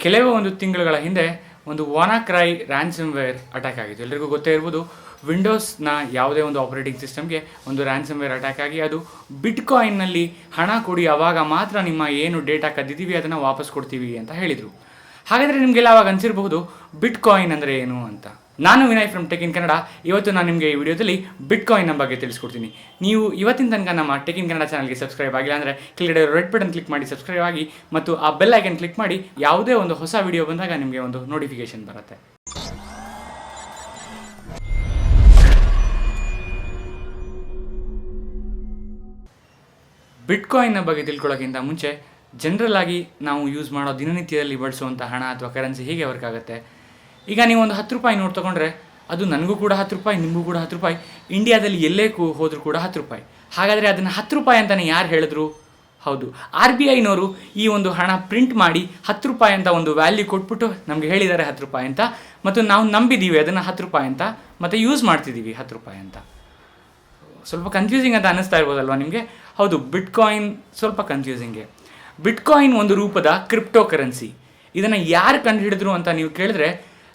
ಕೆಲವೇ ಒಂದು ತಿಂಗಳುಗಳ ಹಿಂದೆ ಒಂದು ವಾನಾಕ್ರೈ ರ್ಯಾನ್ಸಮ್ವೇರ್ ಅಟ್ಯಾಕ್ ಆಗಿತ್ತು. ಎಲ್ರಿಗೂ ಗೊತ್ತೇ ಇರ್ಬೋದು, ವಿಂಡೋಸ್ನ ಯಾವುದೇ ಒಂದು ಆಪರೇಟಿಂಗ್ ಸಿಸ್ಟಮ್ಗೆ ಒಂದು ರ್ಯಾನ್ಸಮ್ವೇರ್ ಅಟ್ಯಾಕ್ ಆಗಿ ಅದು ಬಿಟ್ಕಾಯಿನ್ನಲ್ಲಿ ಹಣ ಕೊಡಿ, ಆವಾಗ ಮಾತ್ರ ನಿಮ್ಮ ಏನು ಡೇಟಾ ಕದ್ದಿದ್ದೀವಿ ಅದನ್ನು ವಾಪಸ್ ಕೊಡ್ತೀವಿ ಅಂತ ಹೇಳಿದರು. ಹಾಗಾದರೆ ನಿಮಗೆಲ್ಲ ಆವಾಗ ಅನಿಸಿರಬಹುದು ಬಿಟ್ಕಾಯಿನ್ ಅಂದರೆ ಏನು ಅಂತ. ನಾನು Vinay from tech in Kannada. ಇವತ್ತು ನಾನು ನಿಮಗೆ ಈ ವಿಡಿಯೋದಲ್ಲಿ ಬಿಟ್ಕಾಯಿನ್ ಬಗ್ಗೆ ತಿಳಿಸ್ಕೊಡ್ತೀನಿ. ನೀವು ಇವತ್ತಿನ ತನಕ ನಮ್ಮ ಟೆಕ್ ಇನ್ ಕನ್ನಡ ಚಾನಲ್ಗೆ ಸಬ್ಸ್ಕ್ರೈಬ್ ಆಗಿಲ್ಲ ಅಂದರೆ ಕೆಳಗಡೆ ರೆಡ್ ಬಟನ್ ಕ್ಲಿಕ್ ಮಾಡಿ ಸಬ್ಸ್ಕ್ರೈಬ್ ಆಗಿ ಮತ್ತು ಆ ಬೆಲ್ ಐಕನ್ ಕ್ಲಿಕ್ ಮಾಡಿ. ಯಾವುದೇ ಒಂದು ಹೊಸ ವಿಡಿಯೋ ಬಂದಾಗ ನಿಮಗೆ ಒಂದು ನೋಟಿಫಿಕೇಶನ್ ಬರುತ್ತೆ. ಬಿಟ್ಕಾಯಿನ್ನ ಬಗ್ಗೆ ತಿಳ್ಕೊಳ್ಳೋಕ್ಕಿಂತ ಮುಂಚೆ ಜನರಲ್ ಆಗಿ ನಾವು ಯೂಸ್ ಮಾಡೋ ದಿನನಿತ್ಯದಲ್ಲಿ ಬಳಸುವಂಥ ಹಣ ಅಥವಾ ಕರೆನ್ಸಿ ಹೇಗೆ ವರ್ಕ್ ಆಗುತ್ತೆ. ಈಗ ನೀವು ಒಂದು 10 ರೂಪಾಯಿ ನೋಟ್ ತೊಗೊಂಡ್ರೆ ಅದು ನನಗೂ ಕೂಡ 10 ರೂಪಾಯಿ, ನಿಮಗೂ ಕೂಡ 10 ರೂಪಾಯಿ, ಇಂಡಿಯಾದಲ್ಲಿ ಎಲ್ಲೇ ಹೋದರೂ ಕೂಡ 10 ರೂಪಾಯಿ. ಹಾಗಾದರೆ ಅದನ್ನು 10 ರೂಪಾಯಿ ಅಂತಲೇ ಯಾರು ಹೇಳಿದ್ರು? ಹೌದು, RBIನವರು ಈ ಒಂದು ಹಣ ಪ್ರಿಂಟ್ ಮಾಡಿ 10 ರೂಪಾಯಿ ಅಂತ ಒಂದು ವ್ಯಾಲ್ಯೂ ಕೊಟ್ಬಿಟ್ಟು ನಮಗೆ ಹೇಳಿದ್ದಾರೆ 10 ರೂಪಾಯಿ ಅಂತ, ಮತ್ತು ನಾವು ನಂಬಿದ್ದೀವಿ ಅದನ್ನು 10 ರೂಪಾಯಿ ಅಂತ, ಮತ್ತು ಯೂಸ್ ಮಾಡ್ತಿದ್ದೀವಿ 10 ರೂಪಾಯಿ ಅಂತ. ಸ್ವಲ್ಪ ಕನ್ಫ್ಯೂಸಿಂಗ್ ಅಂತ ಅನ್ನಿಸ್ತಾ ಇರ್ಬೋದಲ್ವ ನಿಮಗೆ? ಹೌದು, ಬಿಟ್ಕಾಯಿನ್ ಸ್ವಲ್ಪ ಕನ್ಫ್ಯೂಸಿಂಗೆ. ಬಿಟ್ಕಾಯಿನ್ ಒಂದು ರೂಪದ ಕ್ರಿಪ್ಟೋ ಕರೆನ್ಸಿ. ಇದನ್ನು ಯಾರು ಕಂಡುಹಿಡಿದ್ರು ಅಂತ ನೀವು ಕೇಳಿದ್ರೆ,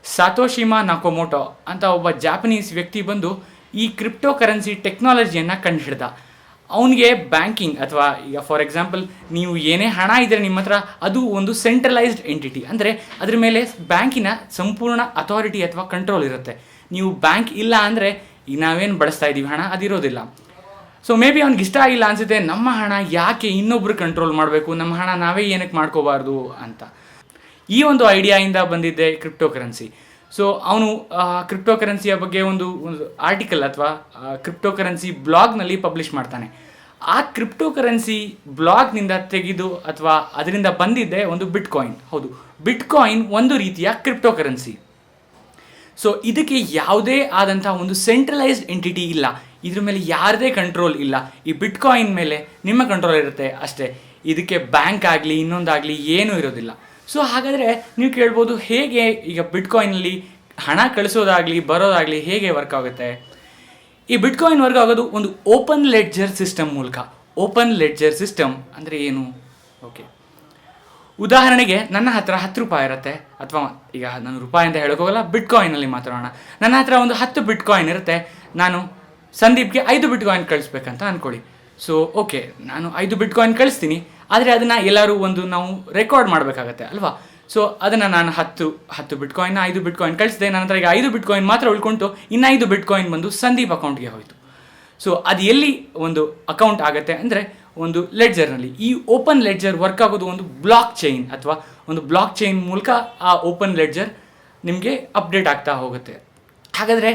ಸಾತೋಶಿಮಾ ನಕೊಮೋಟೋ ಅಂತ ಒಬ್ಬ ಜಾಪನೀಸ್ ವ್ಯಕ್ತಿ ಬಂದು ಈ ಕ್ರಿಪ್ಟೋ ಕರೆನ್ಸಿ ಟೆಕ್ನಾಲಜಿಯನ್ನು ಕಂಡುಹಿಡ್ದ. ಅವನಿಗೆ ಬ್ಯಾಂಕಿಂಗ್ ಅಥವಾ ಈಗ ಫಾರ್ ಎಕ್ಸಾಂಪಲ್ ನೀವು ಏನೇ ಹಣ ಇದ್ದರೆ ನಿಮ್ಮ ಹತ್ರ, ಅದು ಒಂದು ಸೆಂಟ್ರಲೈಸ್ಡ್ ಎಂಟಿಟಿ, ಅಂದರೆ ಅದ್ರ ಮೇಲೆ ಬ್ಯಾಂಕಿನ ಸಂಪೂರ್ಣ ಅಥಾರಿಟಿ ಅಥವಾ ಕಂಟ್ರೋಲ್ ಇರುತ್ತೆ. ನೀವು ಬ್ಯಾಂಕ್ ಇಲ್ಲ ಅಂದರೆ ಈಗ ನಾವೇನು ಬಳಸ್ತಾ ಇದ್ದೀವಿ ಹಣ ಅದಿರೋದಿಲ್ಲ. ಸೊ ಮೇ ಬಿ ಅವ್ನಿಗೆ ಇಷ್ಟ ಆಗಿಲ್ಲ ಅನಿಸುತ್ತೆ, ನಮ್ಮ ಹಣ ಯಾಕೆ ಇನ್ನೊಬ್ರು ಕಂಟ್ರೋಲ್ ಮಾಡಬೇಕು, ನಮ್ಮ ಹಣ ನಾವೇ ಏನಕ್ಕೆ ಮಾಡ್ಕೋಬಾರ್ದು ಅಂತ. ಈ ಒಂದು ಐಡಿಯಾಯಿಂದ ಬಂದಿದ್ದೆ ಕ್ರಿಪ್ಟೋ ಕರೆನ್ಸಿ. ಸೊ ಅವನು ಕ್ರಿಪ್ಟೋ ಕರೆನ್ಸಿಯ ಬಗ್ಗೆ ಒಂದು ಆರ್ಟಿಕಲ್ ಅಥವಾ ಕ್ರಿಪ್ಟೋ ಕರೆನ್ಸಿ ಬ್ಲಾಗ್ನಲ್ಲಿ ಪಬ್ಲಿಷ್ ಮಾಡ್ತಾನೆ. ಆ ಕ್ರಿಪ್ಟೋ ಕರೆನ್ಸಿ ಬ್ಲಾಗ್ನಿಂದ ತೆಗೆದು ಅಥವಾ ಅದರಿಂದ ಬಂದಿದ್ದೆ ಒಂದು ಬಿಟ್ಕಾಯಿನ್. ಹೌದು, ಬಿಟ್ಕಾಯಿನ್ ಒಂದು ರೀತಿಯ ಕ್ರಿಪ್ಟೋ ಕರೆನ್ಸಿ. ಸೊ ಇದಕ್ಕೆ ಯಾವುದೇ ಆದಂಥ ಒಂದು ಸೆಂಟ್ರಲೈಸ್ಡ್ ಎಂಟಿಟಿ ಇಲ್ಲ, ಇದ್ರ ಮೇಲೆ ಯಾರದೇ ಕಂಟ್ರೋಲ್ ಇಲ್ಲ. ಈ ಬಿಟ್ಕಾಯಿನ್ ಮೇಲೆ ನಿಮ್ಮ ಕಂಟ್ರೋಲ್ ಇರುತ್ತೆ ಅಷ್ಟೇ. ಇದಕ್ಕೆ ಬ್ಯಾಂಕ್ ಆಗಲಿ ಇನ್ನೊಂದಾಗಲಿ ಏನೂ ಇರೋದಿಲ್ಲ. ಸೊ ಹಾಗಾದರೆ ನೀವು ಕೇಳ್ಬೋದು, ಹೇಗೆ ಈಗ ಬಿಟ್ಕಾಯಿನಲ್ಲಿ ಹಣ ಕಳಿಸೋದಾಗಲಿ ಬರೋದಾಗಲಿ ಹೇಗೆ ವರ್ಕ್ ಆಗುತ್ತೆ? ಈ ಬಿಟ್ಕಾಯಿನ್ ವರ್ಕ್ ಆಗೋದು ಒಂದು ಓಪನ್ ಲೆಡ್ಜರ್ ಸಿಸ್ಟಮ್ ಮೂಲಕ. ಓಪನ್ ಲೆಡ್ಜರ್ ಸಿಸ್ಟಮ್ ಅಂದರೆ ಏನು? ಓಕೆ, ಉದಾಹರಣೆಗೆ ನನ್ನ ಹತ್ರ 10 ರೂಪಾಯಿ ಇರುತ್ತೆ, ಅಥವಾ ಈಗ ನಾನು ರೂಪಾಯಿ ಅಂತ ಹೇಳೋಕ್ಕೋಗಲ್ಲ, ಬಿಟ್ಕಾಯಿನಲ್ಲಿ ಮಾತಾಡೋಣ. ನನ್ನ ಹತ್ರ ಒಂದು 10 ಬಿಟ್ಕಾಯಿನ್ ಇರುತ್ತೆ. ನಾನು ಸಂದೀಪ್ಗೆ 5 ಬಿಟ್ಕಾಯಿನ್ ಕಳಿಸ್ಬೇಕಂತ ಅಂದ್ಕೊಳ್ಳಿ. ಸೊ ಓಕೆ, ನಾನು 5 ಬಿಟ್ಕಾಯಿನ್ ಕಳಿಸ್ತೀನಿ, ಆದರೆ ಅದನ್ನು ಎಲ್ಲರೂ ನಾವು ರೆಕಾರ್ಡ್ ಮಾಡಬೇಕಾಗತ್ತೆ ಅಲ್ವಾ? ಸೊ ಅದನ್ನು ನಾನು 10 ಬಿಟ್ಕಾಯಿನ್ 5 ಬಿಟ್ಕಾಯಿನ್ ಕಳಿಸಿದೆ. ನನ್ನ ಹತ್ರ ಈಗ 5 ಬಿಟ್ಕಾಯಿನ್ ಮಾತ್ರ ಉಳ್ಕೊಂಡು ಇನ್ನು 5 ಬಿಟ್ಕಾಯಿನ್ ಬಂದು ಸಂದೀಪ್ ಅಕೌಂಟ್ಗೆ ಹೋಯಿತು. ಸೊ ಅದು ಎಲ್ಲಿ ಒಂದು ಅಕೌಂಟ್ ಆಗುತ್ತೆ ಅಂದರೆ ಒಂದು ಲೆಡ್ಜರ್ನಲ್ಲಿ. ಈ ಓಪನ್ ಲೆಡ್ಜರ್ ವರ್ಕ್ ಆಗೋದು ಒಂದು ಬ್ಲಾಕ್ ಚೈನ್ ಅಥವಾ ಒಂದು ಬ್ಲಾಕ್ ಚೈನ್ ಮೂಲಕ. ಆ ಓಪನ್ ಲೆಡ್ಜರ್ ನಿಮಗೆ ಅಪ್ಡೇಟ್ ಆಗ್ತಾ ಹೋಗುತ್ತೆ. ಹಾಗಾದರೆ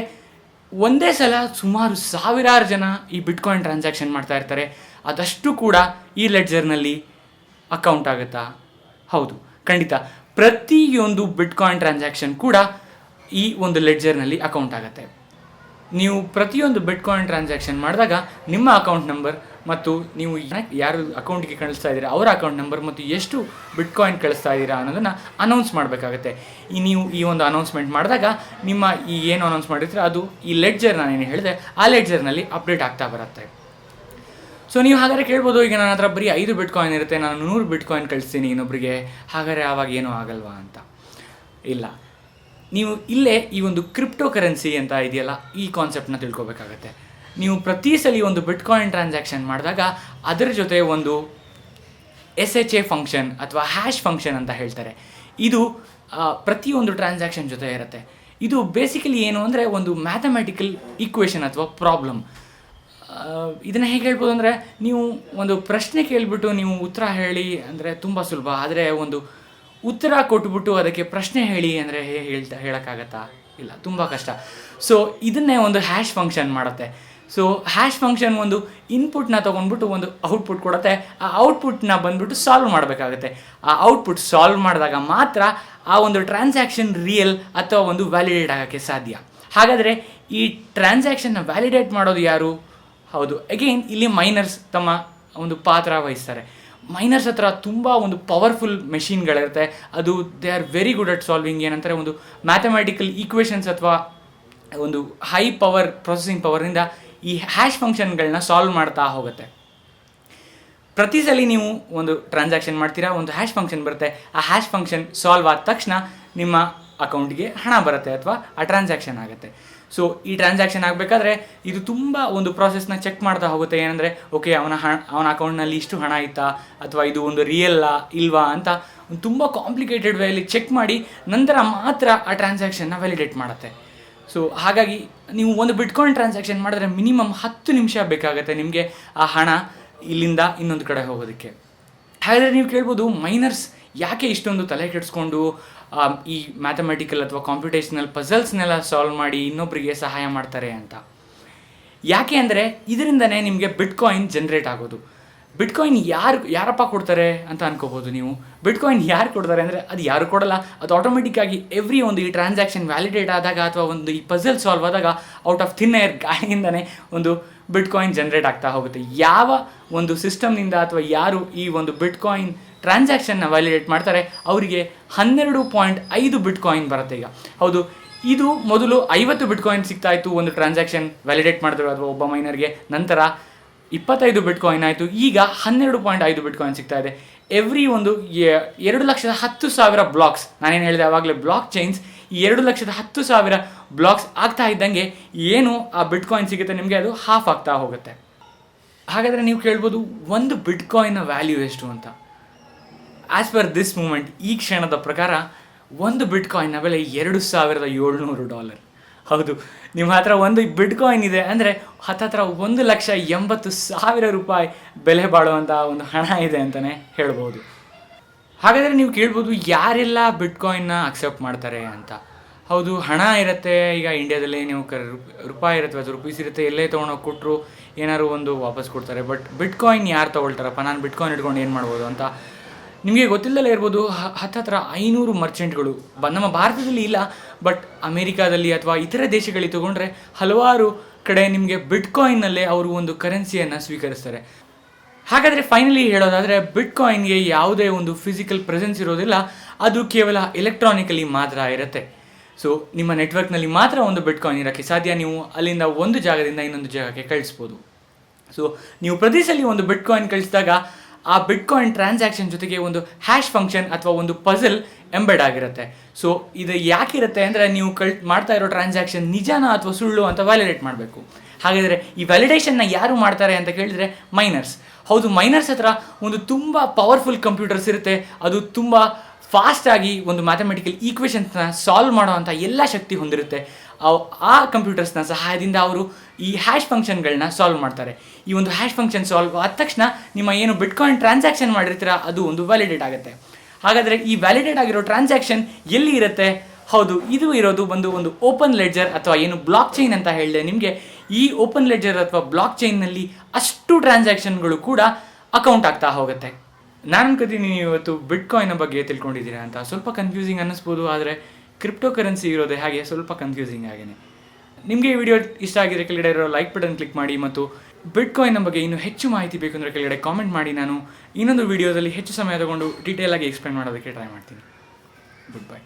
ಒಂದೇ ಸಲ ಸುಮಾರು ಸಾವಿರಾರು ಜನ ಈ ಬಿಟ್ಕಾಯಿನ್ ಟ್ರಾನ್ಸಾಕ್ಷನ್ ಮಾಡ್ತಾ ಇರ್ತಾರೆ. ಅದಷ್ಟು ಕೂಡ ಈ ಲೆಡ್ಜರ್ನಲ್ಲಿ ಅಕೌಂಟ್ ಆಗುತ್ತಾ? ಹೌದು, ಖಂಡಿತ. ಪ್ರತಿಯೊಂದು ಬಿಟ್ಕಾಯಿನ್ ಟ್ರಾನ್ಸಾಕ್ಷನ್ ಕೂಡ ಈ ಒಂದು ಲೆಡ್ಜರ್ನಲ್ಲಿ ಅಕೌಂಟ್ ಆಗುತ್ತೆ. ನೀವು ಪ್ರತಿಯೊಂದು ಬಿಟ್ಕಾಯಿನ್ ಟ್ರಾನ್ಸಾಕ್ಷನ್ ಮಾಡಿದಾಗ ನಿಮ್ಮ ಅಕೌಂಟ್ ನಂಬರ್ ಮತ್ತು ನೀವು ಯಾರು ಅಕೌಂಟ್ಗೆ ಕಳಿಸ್ತಾ ಇದ್ದೀರಾ ಅವರ ಅಕೌಂಟ್ ನಂಬರ್ ಮತ್ತು ಎಷ್ಟು ಬಿಟ್ಕಾಯಿನ್ ಕಳಿಸ್ತಾ ಇದ್ದೀರಾ ಅನ್ನೋದನ್ನು ಅನೌನ್ಸ್ ಮಾಡಬೇಕಾಗುತ್ತೆ. ನೀವು ಈ ಒಂದು ಅನೌನ್ಸ್ಮೆಂಟ್ ಮಾಡಿದಾಗ ನಿಮ್ಮ ಈ ಏನು ಅನೌನ್ಸ್ ಮಾಡಿರ್ತೀರ ಅದು ಈ ಲೆಡ್ಜರ್ ನಾನೇನು ಹೇಳಿದೆ ಆ ಲೆಡ್ಜರ್ನಲ್ಲಿ ಅಪ್ಡೇಟ್ ಆಗ್ತಾ ಬರುತ್ತೆ. ಸೊ ನೀವು ಹಾಗಾದರೆ ಕೇಳ್ಬೋದು, ಈಗ ನನ್ನ ಹತ್ರ ಬರೀ 5 ಬಿಟ್ಕಾಯಿನ್ ಇರುತ್ತೆ, ನಾನು 100 ಬಿಟ್ಕಾಯಿನ್ ಕಳಿಸ್ತೀನಿ ಇನ್ನೊಬ್ಬರಿಗೆ, ಹಾಗಾದರೆ ಆವಾಗ ಏನೂ ಆಗಲ್ವಾ ಅಂತ. ಇಲ್ಲ, ನೀವು ಇಲ್ಲೇ ಈ ಒಂದು ಕ್ರಿಪ್ಟೋ ಕರೆನ್ಸಿ ಅಂತ ಇದೆಯಲ್ಲ, ಈ ಕಾನ್ಸೆಪ್ಟನ್ನ ತಿಳ್ಕೊಬೇಕಾಗತ್ತೆ. ನೀವು ಪ್ರತಿ ಸಲ ಒಂದು ಬಿಟ್ಕಾಯಿನ್ ಟ್ರಾನ್ಸಾಕ್ಷನ್ ಮಾಡಿದಾಗ ಅದರ ಜೊತೆ ಒಂದು SHA ಫಂಕ್ಷನ್ ಅಥವಾ ಹ್ಯಾಶ್ ಫಂಕ್ಷನ್ ಅಂತ ಹೇಳ್ತಾರೆ. ಇದು ಪ್ರತಿಯೊಂದು ಟ್ರಾನ್ಸಾಕ್ಷನ್ ಜೊತೆ ಇರುತ್ತೆ. ಇದು ಬೇಸಿಕಲಿ ಏನು ಅಂದರೆ ಒಂದು ಮ್ಯಾಥಮೆಟಿಕಲ್ ಈಕ್ವೇಷನ್ ಅಥವಾ ಪ್ರಾಬ್ಲಮ್. ಇದನ್ನು ಹೇಗೆ ಹೇಳ್ಬೋದು ಅಂದರೆ, ನೀವು ಒಂದು ಪ್ರಶ್ನೆ ಕೇಳಿಬಿಟ್ಟು ನೀವು ಉತ್ತರ ಹೇಳಿ ಅಂದರೆ ತುಂಬ ಸುಲಭ, ಆದರೆ ಒಂದು ಉತ್ತರ ಕೊಟ್ಬಿಟ್ಟು ಅದಕ್ಕೆ ಪ್ರಶ್ನೆ ಹೇಳಿ ಅಂದರೆ ಹೇಳೋಕ್ಕಾಗತ್ತಾ? ಇಲ್ಲ, ತುಂಬ ಕಷ್ಟ. ಸೊ ಇದನ್ನೇ ಒಂದು ಹ್ಯಾಶ್ ಫಂಕ್ಷನ್ ಮಾಡುತ್ತೆ. ಸೊ ಹ್ಯಾಶ್ ಫಂಕ್ಷನ್ ಒಂದು ಇನ್ಪುಟ್ನ ತೊಗೊಂಡ್ಬಿಟ್ಟು ಒಂದು ಔಟ್ಪುಟ್ ಕೊಡುತ್ತೆ. ಆ ಔಟ್ಪುಟ್ನ ಬಂದುಬಿಟ್ಟು ಸಾಲ್ವ್ ಮಾಡಬೇಕಾಗುತ್ತೆ. ಆ ಔಟ್ಪುಟ್ ಸಾಲ್ವ್ ಮಾಡಿದಾಗ ಮಾತ್ರ ಆ ಒಂದು ಟ್ರಾನ್ಸಾಕ್ಷನ್ ರಿಯಲ್ ಅಥವಾ ಒಂದು ವ್ಯಾಲಿಡೇಟ್ ಆಗೋಕ್ಕೆ ಸಾಧ್ಯ. ಹಾಗಾದರೆ ಈ ಟ್ರಾನ್ಸಾಕ್ಷನ್ನ ವ್ಯಾಲಿಡೇಟ್ ಮಾಡೋದು ಯಾರು? ಹೌದು, ಅಗೇನ್ ಇಲ್ಲಿ ಮೈನರ್ಸ್ ತಮ್ಮ ಒಂದು ಪಾತ್ರ ವಹಿಸ್ತಾರೆ. ಮೈನರ್ಸ್ ಹತ್ರ ತುಂಬ ಒಂದು ಪವರ್ಫುಲ್ ಮೆಷಿನ್ಗಳಿರುತ್ತೆ. ಅದು they are very good at solving ಏನಂತಾರೆ ಒಂದು ಮ್ಯಾಥಮೆಟಿಕಲ್ ಈಕ್ವೇಷನ್ಸ್ ಅಥವಾ ಒಂದು ಹೈ ಪವರ್ ಪ್ರೊಸೆಸಿಂಗ್ ಪವರಿಂದ ಈ ಹ್ಯಾಶ್ ಫಂಕ್ಷನ್ಗಳನ್ನ ಸಾಲ್ವ್ ಮಾಡ್ತಾ ಹೋಗುತ್ತೆ. ಪ್ರತಿ ಸಲ ನೀವು ಒಂದು ಟ್ರಾನ್ಸಾಕ್ಷನ್ ಮಾಡ್ತೀರಾ, ಒಂದು ಹ್ಯಾಶ್ ಫಂಕ್ಷನ್ ಬರುತ್ತೆ. ಆ ಹ್ಯಾಶ್ ಫಂಕ್ಷನ್ ಸಾಲ್ವ್ ಆದ ತಕ್ಷಣ ನಿಮ್ಮ ಅಕೌಂಟ್ಗೆ ಹಣ ಬರುತ್ತೆ ಅಥವಾ ಆ ಟ್ರಾನ್ಸಾಕ್ಷನ್ ಆಗುತ್ತೆ. ಸೊ ಈ ಟ್ರಾನ್ಸಾಕ್ಷನ್ ಆಗಬೇಕಾದ್ರೆ ಇದು ತುಂಬ ಒಂದು ಪ್ರಾಸೆಸ್ನ ಚೆಕ್ ಮಾಡ್ತಾ ಹೋಗುತ್ತೆ. ಏನಂದರೆ ಓಕೆ, ಅವನ ಅಕೌಂಟ್ನಲ್ಲಿ ಇಷ್ಟು ಹಣ ಇತ್ತಾ ಅಥವಾ ಇದು ಒಂದು ರಿಯಲ್ಲಾ ಇಲ್ವಾ ಅಂತ ಒಂದು ತುಂಬ ಕಾಂಪ್ಲಿಕೇಟೆಡ್ ವೇಯಲ್ಲಿ ಚೆಕ್ ಮಾಡಿ ನಂತರ ಮಾತ್ರ ಆ ಟ್ರಾನ್ಸಾಕ್ಷನ್ನ ವ್ಯಾಲಿಡೇಟ್ ಮಾಡುತ್ತೆ. ಸೊ ಹಾಗಾಗಿ ನೀವು ಒಂದು ಬಿಟ್ಕಾಯಿನ್ ಟ್ರಾನ್ಸಾಕ್ಷನ್ ಮಾಡಿದ್ರೆ ಮಿನಿಮಮ್ 10 ನಿಮಿಷ ಬೇಕಾಗುತ್ತೆ ನಿಮಗೆ ಆ ಹಣ ಇಲ್ಲಿಂದ ಇನ್ನೊಂದು ಕಡೆ ಹೋಗೋದಕ್ಕೆ. ಹಾಗಾದರೆ ನೀವು ಕೇಳ್ಬೋದು, ಮೈನರ್ಸ್ ಯಾಕೆ ಇಷ್ಟೊಂದು ತಲೆ ಕೆಡಿಸ್ಕೊಂಡು ಈ ಮ್ಯಾಥಮೆಟಿಕಲ್ ಅಥವಾ ಕಾಂಪ್ಯೂಟೇಷನಲ್ ಪಝಲ್ಸ್ನೆಲ್ಲ ಸಾಲ್ವ್ ಮಾಡಿ ಇನ್ನೊಬ್ಬರಿಗೆ ಸಹಾಯ ಮಾಡ್ತಾರೆ ಅಂತ. ಯಾಕೆ ಅಂದರೆ ಇದರಿಂದನೇ ನಿಮಗೆ ಬಿಟ್ಕಾಯಿನ್ ಜನ್ರೇಟ್ ಆಗೋದು. ಬಿಟ್ಕಾಯಿನ್ ಯಾರಪ್ಪ ಕೊಡ್ತಾರೆ ಅಂತ ಅನ್ಕೋಬೋದು ನೀವು. ಬಿಟ್ಕಾಯಿನ್ ಯಾರು ಕೊಡ್ತಾರೆ ಅಂದರೆ ಅದು ಯಾರು ಕೊಡಲ್ಲ, ಅದು ಆಟೋಮೆಟಿಕ್ಕಾಗಿ ಎವ್ರಿ ಒಂದು ಈ ಟ್ರಾನ್ಸಾಕ್ಷನ್ ವ್ಯಾಲಿಡೇಟ್ ಆದಾಗ ಅಥವಾ ಒಂದು ಈ ಪಝಲ್ ಸಾಲ್ವ್ ಆದಾಗ ಔಟ್ ಆಫ್ ಥಿನ್ ಏರ್ ಗಾಳಿಯಿಂದನೇ ಒಂದು ಬಿಟ್ಕಾಯಿನ್ ಜನ್ರೇಟ್ ಆಗ್ತಾ ಹೋಗುತ್ತೆ. ಯಾವ ಒಂದು ಸಿಸ್ಟಮ್ನಿಂದ ಅಥವಾ ಯಾರು ಈ ಒಂದು ಬಿಟ್ಕಾಯಿನ್ ಟ್ರಾನ್ಸಾಕ್ಷನ್ನ ವ್ಯಾಲಿಡೇಟ್ ಮಾಡ್ತಾರೆ ಅವರಿಗೆ 12.5 ಬಿಟ್ಕಾಯಿನ್ ಬರುತ್ತೆ. ಈಗ ಹೌದು, ಇದು ಮೊದಲು 50 ಬಿಟ್ಕಾಯಿನ್ ಸಿಗ್ತಾ ಇತ್ತು ಒಂದು ಟ್ರಾನ್ಸಾಕ್ಷನ್ ವ್ಯಾಲಿಡೇಟ್ ಮಾಡಿದ್ರು ಅಥವಾ ಒಬ್ಬ ಮೈನರ್ಗೆ. ನಂತರ 25 ಬಿಟ್ಕಾಯಿನ್ ಆಯಿತು, ಈಗ 12.5 ಬಿಟ್ಕಾಯಿನ್ ಸಿಗ್ತಾ ಇದೆ. ಎವ್ರಿ ಒಂದು 2,10,000 ಬ್ಲಾಕ್ಸ್, ನಾನೇನು ಹೇಳಿದೆ ಆವಾಗಲೇ ಬ್ಲಾಕ್ ಚೈನ್ಸ್, ಈ 2,10,000 ಬ್ಲಾಕ್ಸ್ ಆಗ್ತಾ ಇದ್ದಂಗೆ ಏನು ಆ ಬಿಟ್ಕಾಯಿನ್ ಸಿಗುತ್ತೆ ನಿಮಗೆ, ಅದು ಹಾಫ್ ಆಗ್ತಾ ಹೋಗುತ್ತೆ. ಹಾಗಾದರೆ ನೀವು ಕೇಳ್ಬೋದು, ಒಂದು ಬಿಟ್ಕಾಯಿನ್ನ ವ್ಯಾಲ್ಯೂ ಎಷ್ಟು ಅಂತ. ಆ್ಯಸ್ ಪರ್ ದಿಸ್ ಮೂಮೆಂಟ್, ಈ ಕ್ಷಣದ ಪ್ರಕಾರ ಒಂದು ಬಿಟ್ಕಾಯಿನ್ನ ಬೆಲೆ $2,700. ಹೌದು, ನಿಮ್ಮ ಹತ್ರ ಒಂದು ಬಿಟ್ಕಾಯಿನ್ ಇದೆ ಅಂದರೆ ಹತ್ತತ್ರ 1,80,000 ರೂಪಾಯಿ ಬೆಲೆ ಬಾಳುವಂಥ ಒಂದು ಹಣ ಇದೆ ಅಂತಲೇ ಹೇಳ್ಬೋದು. ಹಾಗಾದರೆ ನೀವು ಕೇಳ್ಬೋದು, ಯಾರೆಲ್ಲ ಬಿಟ್ಕಾಯಿನ್ನ ಅಕ್ಸೆಪ್ಟ್ ಮಾಡ್ತಾರೆ ಅಂತ. ಹೌದು, ಹಣ ಇರುತ್ತೆ. ಈಗ ಇಂಡಿಯಾದಲ್ಲಿ ನೀವು ರೂಪಾಯಿ ಇರುತ್ತೆ ಅಥವಾ ರುಪೀಸ್ ಇರುತ್ತೆ, ಎಲ್ಲೇ ತೊಗೊಂಡೋಗಿ ಕೊಟ್ಟರು ಏನಾದ್ರು ಒಂದು ವಾಪಸ್ ಕೊಡ್ತಾರೆ. ಬಟ್ ಬಿಟ್ಕಾಯಿನ್ ಯಾರು ತೊಗೊಳ್ತಾರಪ್ಪ, ನಾನು ಬಿಟ್ಕಾಯಿನ್ ಇಟ್ಕೊಂಡು ಏನು ಮಾಡ್ಬೋದು ಅಂತ ನಿಮಗೆ ಗೊತ್ತಿಲ್ಲದಲ್ಲೇ ಇರ್ಬೋದು. ಹತ್ತತ್ರ 500 ಮರ್ಚೆಂಟ್ಗಳು ನಮ್ಮ ಭಾರತದಲ್ಲಿ ಇಲ್ಲ, ಬಟ್ ಅಮೇರಿಕಾದಲ್ಲಿ ಅಥವಾ ಇತರ ದೇಶಗಳಿಗೆ ತೊಗೊಂಡ್ರೆ ಹಲವಾರು ಕಡೆ ನಿಮಗೆ ಬಿಟ್ಕಾಯಿನ್ನಲ್ಲೇ ಅವರು ಒಂದು ಕರೆನ್ಸಿಯನ್ನು ಸ್ವೀಕರಿಸ್ತಾರೆ. ಹಾಗಾದರೆ ಫೈನಲಿ ಹೇಳೋದಾದರೆ ಬಿಟ್ಕಾಯಿನ್ಗೆ ಯಾವುದೇ ಒಂದು ಫಿಸಿಕಲ್ ಪ್ರೆಸೆನ್ಸ್ ಇರೋದಿಲ್ಲ, ಅದು ಕೇವಲ ಎಲೆಕ್ಟ್ರಾನಿಕಲಿ ಮಾತ್ರ ಇರುತ್ತೆ. ಸೊ ನಿಮ್ಮ ನೆಟ್ವರ್ಕ್ನಲ್ಲಿ ಮಾತ್ರ ಒಂದು ಬಿಟ್ಕಾಯಿನ್ ಇರೋಕ್ಕೆ ಸಾಧ್ಯ. ನೀವು ಅಲ್ಲಿಂದ ಒಂದು ಜಾಗದಿಂದ ಇನ್ನೊಂದು ಜಾಗಕ್ಕೆ ಕಳಿಸ್ಬೋದು. ಸೊ ನೀವು ಪ್ರತಿ ಸಲ ಒಂದು ಬಿಟ್ಕಾಯಿನ್ ಕಳಿಸಿದಾಗ ಆ ಬಿಟ್ಕಾಯಿನ್ ಟ್ರಾನ್ಸಾಕ್ಷನ್ ಜೊತೆಗೆ ಒಂದು ಹ್ಯಾಶ್ ಫಂಕ್ಷನ್ ಅಥವಾ ಒಂದು ಪಝಲ್ ಎಂಬೆಡ್ ಆಗಿರುತ್ತೆ. ಸೊ ಇದು ಯಾಕಿರುತ್ತೆ ಅಂದರೆ ನೀವು ಮಾಡ್ತಾ ಇರೋ ಟ್ರಾನ್ಸಾಕ್ಷನ್ ನಿಜಾನ ಅಥವಾ ಸುಳ್ಳು ಅಂತ ವ್ಯಾಲಿಡೇಟ್ ಮಾಡಬೇಕು. ಹಾಗಾದರೆ ಈ ವ್ಯಾಲಿಡೇಷನ್ನ ಯಾರು ಮಾಡ್ತಾರೆ ಅಂತ ಕೇಳಿದರೆ ಮೈನರ್ಸ್. ಹೌದು, ಮೈನರ್ಸ್ ಹತ್ರ ಒಂದು ತುಂಬ ಪವರ್ಫುಲ್ ಕಂಪ್ಯೂಟರ್ಸ್ ಇರುತ್ತೆ. ಅದು ತುಂಬ ಫಾಸ್ಟಾಗಿ ಒಂದು ಮ್ಯಾಥಮೆಟಿಕಲ್ ಈಕ್ವೇಷನ್ಸ್ನ ಸಾಲ್ವ್ ಮಾಡೋವಂಥ ಎಲ್ಲ ಶಕ್ತಿ ಹೊಂದಿರುತ್ತೆ. ಆ ಕಂಪ್ಯೂಟರ್ಸ್ನ ಸಹಾಯದಿಂದ ಅವರು ಈ ಹ್ಯಾಶ್ ಫಂಕ್ಷನ್ಗಳನ್ನ ಸಾಲ್ವ್ ಮಾಡ್ತಾರೆ. ಈ ಒಂದು ಹ್ಯಾಶ್ ಫಂಕ್ಷನ್ ಸಾಲ್ವ್ ಆದ ತಕ್ಷಣ ನಿಮ್ಮ ಏನು ಬಿಟ್ಕಾಯಿನ್ ಟ್ರಾನ್ಸಾಕ್ಷನ್ ಮಾಡಿರ್ತೀರ ಅದು ಒಂದು ವ್ಯಾಲಿಡೇಟ್ ಆಗುತ್ತೆ. ಹಾಗಾದರೆ ಈ ವ್ಯಾಲಿಡೇಟ್ ಆಗಿರೋ ಟ್ರಾನ್ಸಾಕ್ಷನ್ ಎಲ್ಲಿ ಇರುತ್ತೆ? ಹೌದು, ಇದು ಇರೋದು ಒಂದು ಓಪನ್ ಲೆಡ್ಜರ್ ಅಥವಾ ಏನು ಬ್ಲಾಕ್ ಚೈನ್ ಅಂತ ಹೇಳಿದೆ ನಿಮಗೆ. ಈ ಓಪನ್ ಲೆಡ್ಜರ್ ಅಥವಾ ಬ್ಲಾಕ್ ಚೈನ್ನಲ್ಲಿ ಅಷ್ಟು ಟ್ರಾನ್ಸಾಕ್ಷನ್ಗಳು ಕೂಡ ಅಕೌಂಟ್ ಆಗ್ತಾ ಹೋಗುತ್ತೆ. ನಾನು ಅನ್ಕೋತೀನಿ ನೀವು ಇವತ್ತು ಬಿಟ್ಕಾಯಿನ್ ಬಗ್ಗೆ ತಿಳ್ಕೊಂಡಿದ್ದೀರಾ ಅಂತ. ಸ್ವಲ್ಪ ಕನ್ಫ್ಯೂಸಿಂಗ್ ಅನ್ನಿಸ್ಬೋದು, ಆದರೆ ಕ್ರಿಪ್ಟೋ ಕರೆನ್ಸಿ ಇರೋದೇ ಹಾಗೆ ಸ್ವಲ್ಪ ಕನ್ಫ್ಯೂಸಿಂಗ್ ಆಗೇನೆ. ನಿಮಗೆ ಈ ವಿಡಿಯೋ ಇಷ್ಟ ಆಗಿದ್ರೆ ಕೆಳಗಡೆ ಇರೋ ಲೈಕ್ ಬಟನ್ ಕ್ಲಿಕ್ ಮಾಡಿ, ಮತ್ತು ಬಿಟ್ಕಾಯಿನ್ ಬಗ್ಗೆ ಇನ್ನೂ ಹೆಚ್ಚು ಮಾಹಿತಿ ಬೇಕು ಅಂದರೆ ಕೆಳಗಡೆ ಕಾಮೆಂಟ್ ಮಾಡಿ. ನಾನು ಇನ್ನೊಂದು ವಿಡಿಯೋದಲ್ಲಿ ಹೆಚ್ಚು ಸಮಯ ತಗೊಂಡು ಡೀಟೇಲ್ ಆಗಿ ಎಕ್ಸ್ಪ್ಲೇನ್ ಮಾಡೋದಕ್ಕೆ ಟ್ರೈ ಮಾಡ್ತೀನಿ. Good bye.